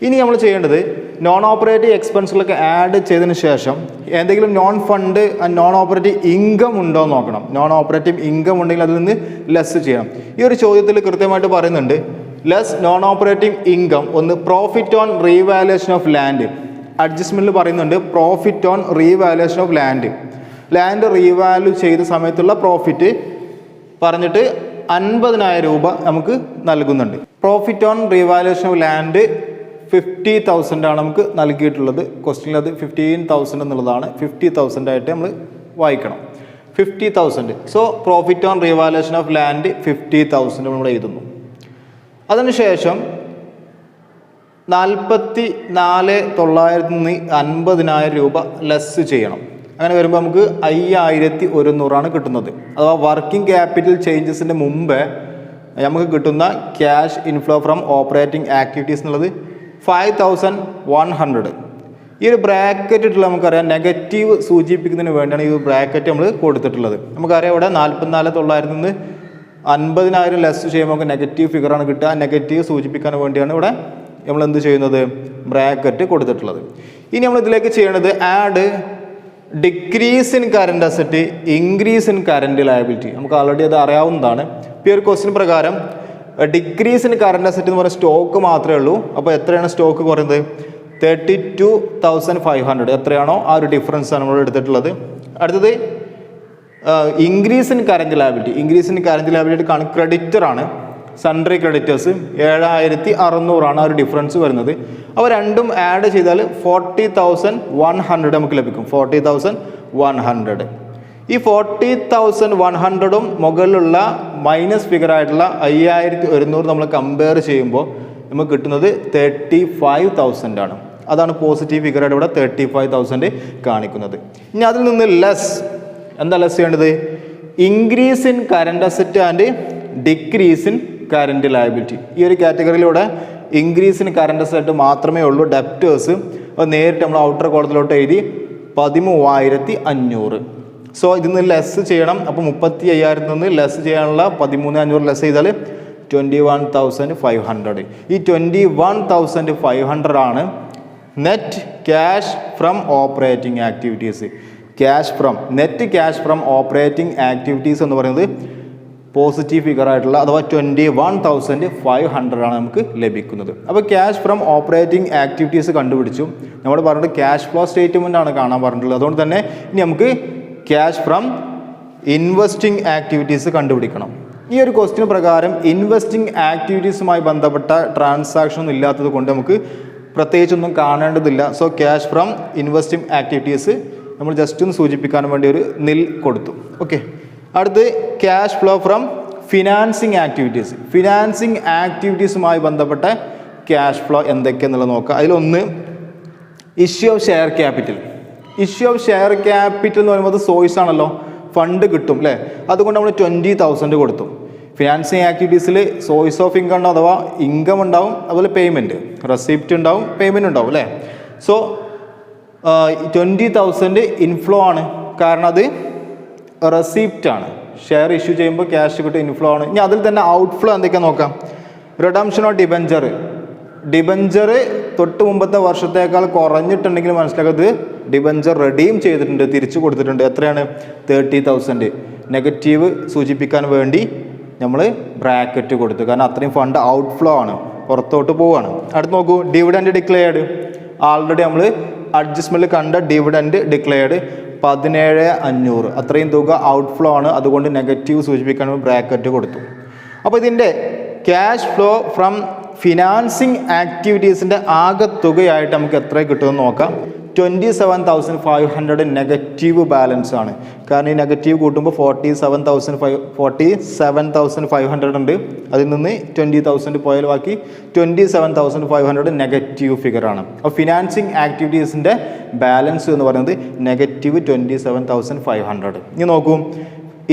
ഇനി നമ്മൾ ചെയ്യേണ്ടത് നോൺ ഓപ്പറേറ്റീവ് എക്സ്പെൻസുകളൊക്കെ ആഡ് ചെയ്തതിന് ശേഷം എന്തെങ്കിലും non fund and non operative income ഉണ്ടോ എന്ന് നോക്കണം. നോൺ ഓപ്പറേറ്റീവ് ഇൻകം ഉണ്ടെങ്കിൽ അതിൽ നിന്ന് ലെസ് ചെയ്യണം. ഈ ഒരു ചോദ്യത്തിൽ കൃത്യമായിട്ട് പറയുന്നുണ്ട് ലെസ് നോൺ ഓപ്പറേറ്റീവ് ഇൻകം. ഒന്ന് profit on revaluation of land. അഡ്ജസ്റ്റ്മെൻറ്റിൽ പറയുന്നുണ്ട് profit on revaluation of land. Land revalue ചെയ്ത സമയത്തുള്ള പ്രോഫിറ്റ് പറഞ്ഞിട്ട് 50,000 രൂപ നമുക്ക് നൽകുന്നുണ്ട്. Profit on revaluation of land 50,000 ആണ് നമുക്ക് നൽകിയിട്ടുള്ളത്. ക്വസ്റ്റ്യനിൽ അത് 15,000 എന്നുള്ളതാണ്. 50,000 ആയിട്ട് നമ്മൾ വായിക്കണം. 50,000. So profit on revaluation of land 50,000 നമ്മൾ എഴുതുന്നു. അതിനുശേഷം 44,900 നിന്ന് 50,000 രൂപ ലെസ് ചെയ്യണം. അങ്ങനെ വരുമ്പോൾ നമുക്ക് 5,100 കിട്ടുന്നത്. അഥവാ വർക്കിംഗ് ക്യാപിറ്റൽ ചേഞ്ചസിൻ്റെ മുമ്പേ നമുക്ക് കിട്ടുന്ന cash inflow from operating activities എന്നുള്ളത് 5,100. ഈ ഒരു ബ്രാക്കറ്റ് ഇട്ടുള്ള നമുക്കറിയാം നെഗറ്റീവ് സൂചിപ്പിക്കുന്നതിന് വേണ്ടിയാണ് ഈ ഒരു ബ്രാക്കറ്റ് നമ്മൾ കൊടുത്തിട്ടുള്ളത്. നമുക്കറിയാം ഇവിടെ 44,900 നിന്ന് 50,000 ലെസ് ചെയ്യുമ്പോൾ നമുക്ക് നെഗറ്റീവ് ഫിഗറാണ് കിട്ടുക. നെഗറ്റീവ് സൂചിപ്പിക്കാൻ വേണ്ടിയാണ് ഇവിടെ നമ്മൾ എന്ത് ചെയ്യുന്നത്, ബ്രാക്കറ്റ് കൊടുത്തിട്ടുള്ളത്. ഇനി നമ്മൾ ഇതിലേക്ക് ചെയ്യേണ്ടത് add decrease in current asset, increase in current liability. നമുക്ക് ഓൾറെഡി അത് അറിയാവുന്നതാണ്. ഇപ്പോൾ ഈ ഒരു ക്വസ്റ്റ്യൻ പ്രകാരം ഡിക്രീസ് ഇൻ കറണ്ട് അസറ്റ് എന്ന് പറയുന്ന സ്റ്റോക്ക് മാത്രമേ ഉള്ളൂ. അപ്പോൾ എത്രയാണ് സ്റ്റോക്ക് കുറയുന്നത്? 32,500 എത്രയാണോ ആ ഒരു ഡിഫറൻസ് ആണ് നമ്മൾ എടുത്തിട്ടുള്ളത്. അടുത്തത് increase in current liability. Increase in current liability creditor ആണ്. സൺട്രി ക്രെഡിറ്റേഴ്സ് 7,600 ആ ഒരു ഡിഫറൻസ് വരുന്നത്. അവ രണ്ടും ആഡ് ചെയ്താൽ 40,100 നമുക്ക് ലഭിക്കും. 40,100. ഈ 40,100ഉം മുകളിലുള്ള മൈനസ് ഫിഗർ ആയിട്ടുള്ള 5,100 നമ്മൾ കമ്പയർ ചെയ്യുമ്പോൾ നമുക്ക് കിട്ടുന്നത് 35,000 ആണ്. അതാണ് പോസിറ്റീവ് ഫിഗർ ആയിട്ട് ഇവിടെ 35,000 കാണിക്കുന്നത്. ഇനി അതിൽ നിന്ന് ലെസ് എന്താ ലെസ് ചെയ്യേണ്ടത്? Increase in current asset and decrease in current liability. ഈ ഒരു കാറ്റഗറിയിലൂടെ ഇൻക്രീസ് ഇൻ കറണ്ട് അസറ്റ് മാത്രമേ ഉള്ളൂ. ഡെപ്റ്റേഴ്സ് അത് നേരിട്ട് നമ്മൾ ഔട്ടർ കോളത്തിലോട്ട് എഴുതി 13,500. സോ ഇതിൽ നിന്ന് ലെസ് ചെയ്യണം. അപ്പോൾ 35,000 നിന്ന് ലെസ് ചെയ്യാനുള്ള 13,500 ലെസ് ചെയ്താൽ 21,500. ഈ 21,500 ആണ് net cash from operating activities. Net cash from operating activities എന്ന് പറയുന്നത് പോസിറ്റീവ് ഫിഗർ ആയിട്ടുള്ള അഥവാ 21,500 ആണ് നമുക്ക് ലഭിക്കുന്നത്. അപ്പോൾ ക്യാഷ് ഫ്രം ഓപ്പറേറ്റിംഗ് ആക്ടിവിറ്റീസ് കണ്ടുപിടിച്ചു. നമ്മൾ പറഞ്ഞിട്ട് ക്യാഷ് ഫ്ലോ സ്റ്റേറ്റ്മെൻ്റ് ആണ് കാണാൻ പറഞ്ഞിട്ടുള്ളത്. അതുകൊണ്ട് തന്നെ ഇനി നമുക്ക് ക്യാഷ് ഫ്രം ഇൻവെസ്റ്റിംഗ് ആക്ടിവിറ്റീസ് കണ്ടുപിടിക്കണം. ഈ ഒരു ക്വസ്റ്റ്യൻ പ്രകാരം ഇൻവെസ്റ്റിംഗ് ആക്ടിവിറ്റീസുമായി ബന്ധപ്പെട്ട ട്രാൻസാക്ഷൻ ഒന്നും ഇല്ലാത്തത് കൊണ്ട് നമുക്ക് പ്രത്യേകിച്ചൊന്നും കാണേണ്ടതില്ല. So cash from investing activities നമ്മൾ ജസ്റ്റ് ഒന്ന് സൂചിപ്പിക്കാൻ വേണ്ടി ഒരു നിൽ കൊടുത്തു. ഓക്കെ. അടുത്ത് cash flow from financing activities. Financing ആക്ടിവിറ്റീസുമായി ബന്ധപ്പെട്ട ക്യാഷ് ഫ്ലോ എന്തൊക്കെയെന്നുള്ളത് നോക്കാം. അതിലൊന്ന് issue of share capital. Issue of share capital എന്ന് പറയുമ്പോൾ അത് സോഴ്സ് ആണല്ലോ, ഫണ്ട് കിട്ടും അല്ലേ. അതുകൊണ്ട് നമ്മൾ 20,000 കൊടുത്തു. ഫിനാൻസിങ് ആക്ടിവിറ്റീസിൽ സോഴ്സ് ഓഫ് ഇൻകം അഥവാ ഇൻകം ഉണ്ടാവും, അതുപോലെ പേയ്മെൻറ്റ് റെസിപ്റ്റ് ഉണ്ടാവും, പേയ്മെൻറ്റ് ഉണ്ടാവും അല്ലേ. സോ 20,000 ഇൻഫ്ലോ ആണ്, കാരണം അത് റെസിപ്റ്റ് ആണ്. ഷെയർ ഇഷ്യൂ ചെയ്യുമ്പോൾ ക്യാഷ് കിട്ടും, ഇൻഫ്ലോ ആണ്. ഇനി അതിൽ തന്നെ ഔട്ട്ഫ്ലോ എന്തൊക്കെയാ നോക്കാം. റിഡംഷൻ ഓഫ് ഡിബഞ്ചർ തൊട്ട് മുമ്പത്തെ വർഷത്തേക്കാൾ കുറഞ്ഞിട്ടുണ്ടെങ്കിൽ മനസ്സിലാക്കുന്നത് ഡിബഞ്ചർ റെഡീം ചെയ്തിട്ടുണ്ട്, തിരിച്ചു കൊടുത്തിട്ടുണ്ട്. എത്രയാണ്? 30,000. നെഗറ്റീവ് സൂചിപ്പിക്കാൻ വേണ്ടി നമ്മൾ ബ്രാക്കറ്റ് കൊടുത്തു, കാരണം അത്രയും ഫണ്ട് ഔട്ട്ഫ്ലോ ആണ്, പുറത്തോട്ട് പോവുകയാണ്. അടുത്ത് നോക്കൂ, ഡിവിഡൻഡ് ഡിക്ലെയർഡ്. ആൾറെഡി നമ്മൾ അഡ്ജസ്റ്റ്മെൻറ്റിൽ കണ്ട ഡിവിഡൻഡ് ഡിക്ലെയർഡ് 17,500. അത്രയും തുക ഔട്ട്ഫ്ലോ ആണ്, അതുകൊണ്ട് നെഗറ്റീവ് സൂചിപ്പിക്കാൻ ബ്രാക്കറ്റ് കൊടുത്തു. അപ്പോൾ ഇതിൻ്റെ ക്യാഷ് ഫ്ലോ ഫ്രം ഫിനാൻസിങ് ആക്ടിവിറ്റീസിൻ്റെ ആകെ തുകയായിട്ട് നമുക്ക് എത്ര കിട്ടുമെന്ന് നോക്കാം. 27,500 നെഗറ്റീവ് ബാലൻസ് ആണ്. കാരണം ഈ നെഗറ്റീവ് കൂട്ടുമ്പോൾ 47,500 ഉണ്ട്. അതിൽ നിന്ന് 20,000 പോയാൽ ബാക്കി 27,500 നെഗറ്റീവ് ഫിഗറാണ്. അപ്പോൾ ഫിനാൻസിങ് ആക്ടിവിറ്റീസിൻ്റെ ബാലൻസ് എന്ന് പറയുന്നത് നെഗറ്റീവ് 27,500. ഇനി നോക്കൂ,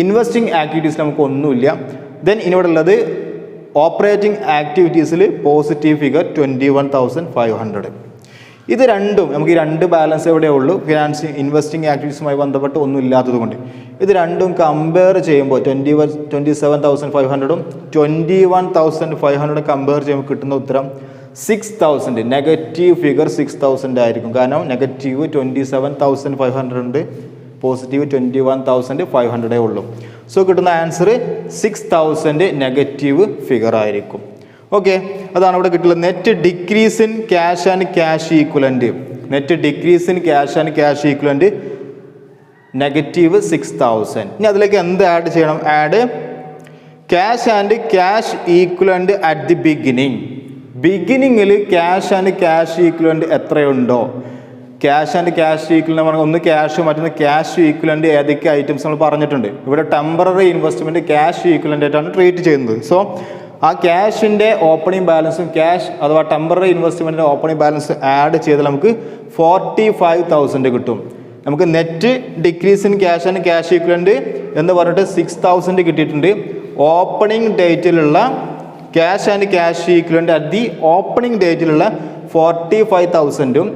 ഇൻവെസ്റ്റിംഗ് ആക്ടിവിറ്റീസിൽ നമുക്ക് ഒന്നുമില്ല. ദെൻ ഇനിവിടെ ഉള്ളത് ഓപ്പറേറ്റിംഗ് ആക്ടിവിറ്റീസിൽ പോസിറ്റീവ് ഫിഗർ 21,500. ഇത് രണ്ടും നമുക്ക് ഈ രണ്ട് ബാലൻസ് എവിടെയേ ഉള്ളൂ, ഫിനാൻസിങ് ഇൻവെസ്റ്റിംഗ് ആക്ടിവിറ്റീസുമായി ബന്ധപ്പെട്ട് ഒന്നും ഇല്ലാത്തത് കൊണ്ട്. ഇത് രണ്ടും കമ്പയർ ചെയ്യുമ്പോൾ 27,500ഉം 21,500 കമ്പയർ ചെയ്യുമ്പോൾ കിട്ടുന്ന ഉത്തരം 6,000. നെഗറ്റീവ് ഫിഗർ 6,000 ആയിരിക്കും. കാരണം നെഗറ്റീവ് 27,500 ഉണ്ട്, പോസിറ്റീവ് 21,500 ഉള്ളൂ. സോ കിട്ടുന്ന ആൻസർ 6,000 നെഗറ്റീവ് ഫിഗർ ആയിരിക്കും. ഓക്കെ, അതാണ് ഇവിടെ കിട്ടുന്നത്. Net decrease in cash and cash equivalent. Net decrease in cash and cash equivalent negative 6,000. ഇനി അതിലേക്ക് എന്ത് ആഡ് ചെയ്യണം? Add cash and cash equivalent at the ബിഗിനിങ്ങിൽ ക്യാഷ് ആൻഡ് ക്യാഷ് ഈക്വലൻ്റ് എത്രയുണ്ടോ, ക്യാഷ് ആൻഡ് ക്യാഷ് ഈക്വലൻ്റ് പറഞ്ഞാൽ ഒന്ന് cash, മറ്റൊന്ന് cash equivalent ഏതൊക്കെ ഐറ്റംസ് നമ്മൾ പറഞ്ഞിട്ടുണ്ട്. ഇവിടെ ടെമ്പററി ഇൻവെസ്റ്റ്മെൻറ്റ് ക്യാഷ് ഈക്വലൻ്റ് ആയിട്ടാണ് ട്രീറ്റ് ചെയ്യുന്നത്. സോ ആ ക്യാഷിൻ്റെ ഓപ്പണിംഗ് ബാലൻസും ക്യാഷ് അഥവാ ടെമ്പററി ഇൻവെസ്റ്റ്മെൻറ്റിൻ്റെ ഓപ്പണിംഗ് ബാലൻസ് ആഡ് ചെയ്താൽ നമുക്ക് 45,000 കിട്ടും. നമുക്ക് net decrease in cash and cash equivalent എന്ന് പറഞ്ഞിട്ട് 6,000 കിട്ടിയിട്ടുണ്ട്. ഓപ്പണിംഗ് ഡേറ്റിലുള്ള cash and cash equivalent at the opening ഡേറ്റിലുള്ള 45,000ഉം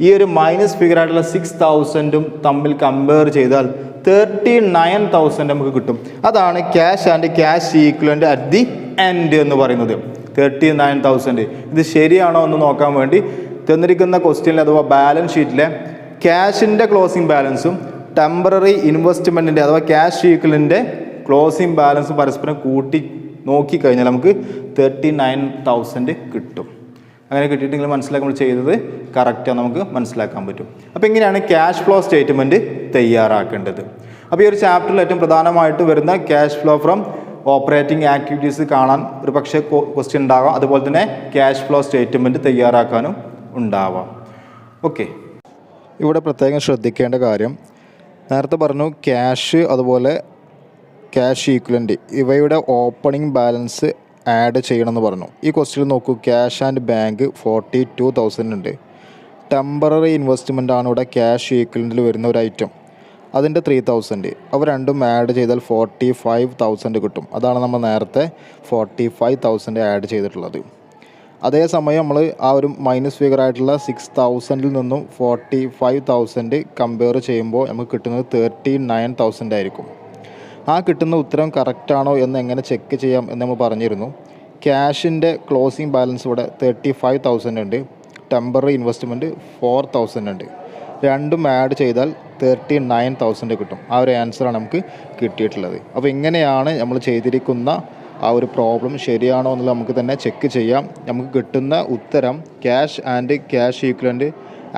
ഈ ഒരു മൈനസ് ഫിഗർ ആയിട്ടുള്ള 6,000ഉം തമ്മിൽ കമ്പയർ ചെയ്താൽ 39,000 നമുക്ക് കിട്ടും. അതാണ് cash and cash equivalent at the end എന്ന് പറയുന്നത്, 39,000. ഇത് ശരിയാണോ എന്ന് നോക്കാൻ വേണ്ടി തന്നിരിക്കുന്ന ക്വസ്റ്റ്യനിൽ അഥവാ ബാലൻസ് ഷീറ്റിലെ ക്യാഷിൻ്റെ ക്ലോസിംഗ് ബാലൻസും ടെമ്പററി ഇൻവെസ്റ്റ്മെൻറ്റിൻ്റെ അഥവാ ക്യാഷ് ഈക്വലൻ്റിൻ്റെ ക്ലോസിംഗ് ബാലൻസും പരസ്പരം കൂട്ടി നോക്കിക്കഴിഞ്ഞാൽ നമുക്ക് 39,000 കിട്ടും. അങ്ങനെ കിട്ടിയിട്ടെങ്കിൽ മനസ്സിലാക്കി നമ്മൾ ചെയ്തത് കറക്റ്റാണ് നമുക്ക് മനസ്സിലാക്കാൻ പറ്റും. അപ്പോൾ ഇങ്ങനെയാണ് ക്യാഷ് ഫ്ലോ സ്റ്റേറ്റ്മെൻറ്റ് തയ്യാറാക്കേണ്ടത്. അപ്പോൾ ഈ ഒരു ചാപ്റ്ററിൽ ഏറ്റവും പ്രധാനമായിട്ട് വരുന്ന cash flow from operating activities കാണാൻ ഒരു പക്ഷേ ക്വസ്റ്റ്യൻ ഉണ്ടാകാം. അതുപോലെ തന്നെ ക്യാഷ് ഫ്ലോ സ്റ്റേറ്റ്മെൻറ്റ് തയ്യാറാക്കാനും ഉണ്ടാവാം. ഓക്കെ, ഇവിടെ പ്രത്യേകം ശ്രദ്ധിക്കേണ്ട കാര്യം, നേരത്തെ പറഞ്ഞു ക്യാഷ് അതുപോലെ ക്യാഷ് ഈക്വലൻ്റ് ഇവയുടെ ഓപ്പണിംഗ് ബാലൻസ് ആഡ് ചെയ്യണമെന്ന് പറഞ്ഞു. ഈ ക്വസ്റ്റ്യൻ നോക്കൂ, ക്യാഷ് ആൻഡ് ബാങ്ക് 42,000 ഉണ്ട്. ടെമ്പററി ഇൻവെസ്റ്റ്മെൻ്റ് ആണ് ഇവിടെ ക്യാഷ് ഈക്വലൻ്റിൽ വരുന്ന ഒരു ഐറ്റം. അതിൻ്റെ 3,000 അവ രണ്ടും ആഡ് ചെയ്താൽ 45,000 കിട്ടും. അതാണ് നമ്മൾ നേരത്തെ 45,000 ആഡ് ചെയ്തിട്ടുള്ളത്. അതേസമയം നമ്മൾ ആ ഒരു മൈനസ് ഫിഗർ ആയിട്ടുള്ള 6,000 നിന്നും 45,000 കമ്പയർ ചെയ്യുമ്പോൾ നമുക്ക് കിട്ടുന്നത് 39,000 ആയിരിക്കും. ആ കിട്ടുന്ന ഉത്തരം കറക്റ്റാണോ എന്ന് എങ്ങനെ ചെക്ക് ചെയ്യാം എന്ന് നമ്മൾ പറഞ്ഞിരുന്നു. ക്യാഷിൻ്റെ ക്ലോസിംഗ് ബാലൻസ് ഇവിടെ 35,000 ഉണ്ട്, ടെമ്പററി ഇൻവെസ്റ്റ്മെൻറ്റ് 4,000 ഉണ്ട്. രണ്ടും ആഡ് ചെയ്താൽ 39,000 കിട്ടും. ആ ഒരു ആൻസറാണ് നമുക്ക് കിട്ടിയിട്ടുള്ളത്. അപ്പോൾ ഇങ്ങനെയാണ് നമ്മൾ ചെയ്തിരിക്കുന്ന ആ ഒരു പ്രോബ്ലം ശരിയാണോ എന്നുള്ളത് നമുക്ക് തന്നെ ചെക്ക് ചെയ്യാം. നമുക്ക് കിട്ടുന്ന ഉത്തരം cash and cash equivalent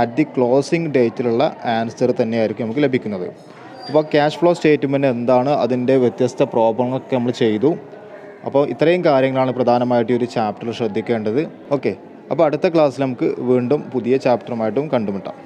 at the closing ഡേറ്റിലുള്ള ആൻസർ തന്നെയായിരിക്കും നമുക്ക് ലഭിക്കുന്നത്. അപ്പോൾ ക്യാഷ് ഫ്ലോ സ്റ്റേറ്റ്മെൻറ്റ് എന്താണ്, അതിൻ്റെ വ്യത്യസ്ത പ്രോബ്ലങ്ങളൊക്കെ നമ്മൾ ചെയ്തു. അപ്പോൾ ഇത്രയും കാര്യങ്ങളാണ് പ്രധാനമായിട്ട് ഈ ഒരു ചാപ്റ്ററിൽ ശ്രദ്ധിക്കേണ്ടത്. ഓക്കെ, അപ്പോൾ അടുത്ത ക്ലാസ്സിൽ നമുക്ക് വീണ്ടും പുതിയ ചാപ്റ്ററുമായിട്ടും കണ്ടുമുട്ടാം.